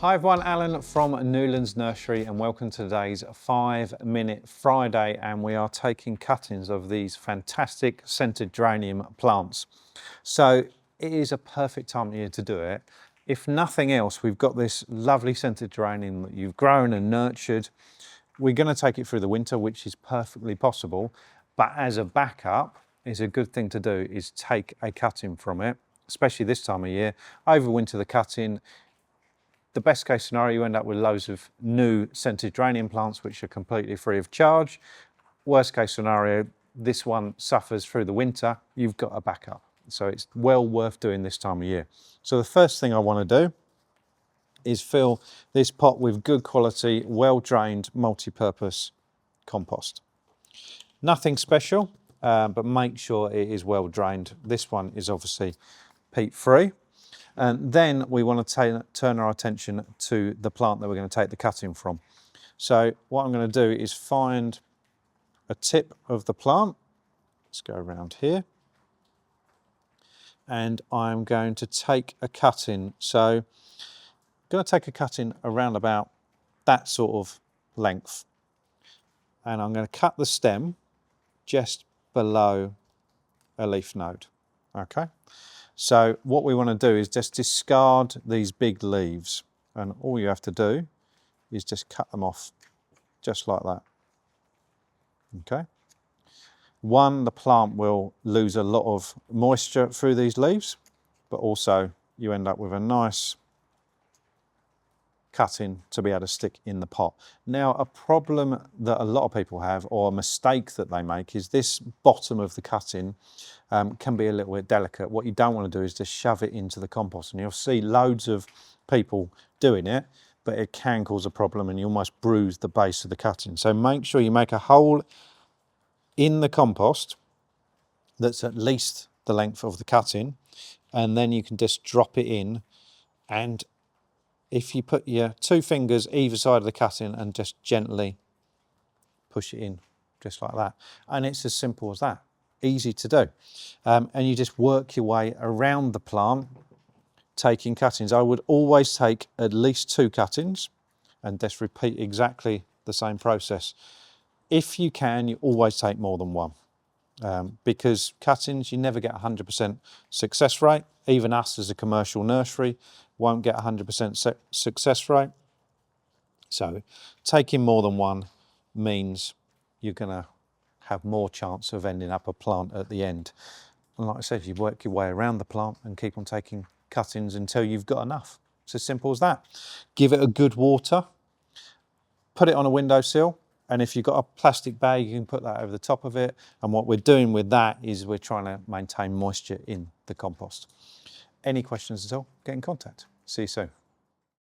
Hi everyone, Alan from Newlands Nursery and welcome to today's 5-minute Friday, and we are taking cuttings of these fantastic scented geranium plants. So it is a perfect time of year to do it. If nothing else, we've got this lovely scented geranium that you've grown and nurtured. We're going to take it through the winter, which is perfectly possible, but as a backup, it's a good thing to do is take a cutting from it, especially this time of year. Overwinter the cutting. The best case scenario, you end up with loads of new scented geranium plants which are completely free of charge. Worst case scenario, this one suffers through the winter, you've got a backup. So it's well worth doing this time of year. So the first thing I want to do is fill this pot with good quality, well-drained, multi-purpose compost. Nothing special, but make sure it is well drained. This one is obviously peat-free. And then we want to turn our attention to the plant that we're going to take the cutting from. So what I'm going to do is find a tip of the plant. Let's go around here. And I'm going to take a cutting. So I'm going to take a cutting around about that sort of length. And I'm going to cut the stem just below a leaf node. Okay. So what we want to do is just discard these big leaves, and all you have to do is just cut them off just like that. Okay. One, the plant will lose a lot of moisture through these leaves, but also you end up with a nice cutting to be able to stick in the pot. Now, a problem that a lot of people have, or a mistake that they make, is this bottom of the cutting can be a little bit delicate. What you don't want to do is just shove it into the compost, and you'll see loads of people doing it, but it can cause a problem and you almost bruise the base of the cutting. So make sure you make a hole in the compost that's at least the length of the cutting, and then you can just drop it in. And if you put your 2 fingers either side of the cutting and just gently push it in, just like that. And it's as simple as that, easy to do. And you just work your way around the plant, taking cuttings. I would always take at least 2 cuttings and just repeat exactly the same process. If you can, you always take more than one. Because cuttings, you never get 100% success rate. Even us as a commercial nursery won't get 100% success rate. So taking more than one means you're going to have more chance of ending up a plant at the end. And like I said, you work your way around the plant and keep on taking cuttings until you've got enough. It's as simple as that. Give it a good water, put it on a windowsill. And if you've got a plastic bag, you can put that over the top of it. And what we're doing with that is we're trying to maintain moisture in the compost. Any questions at all, get in contact. See you soon.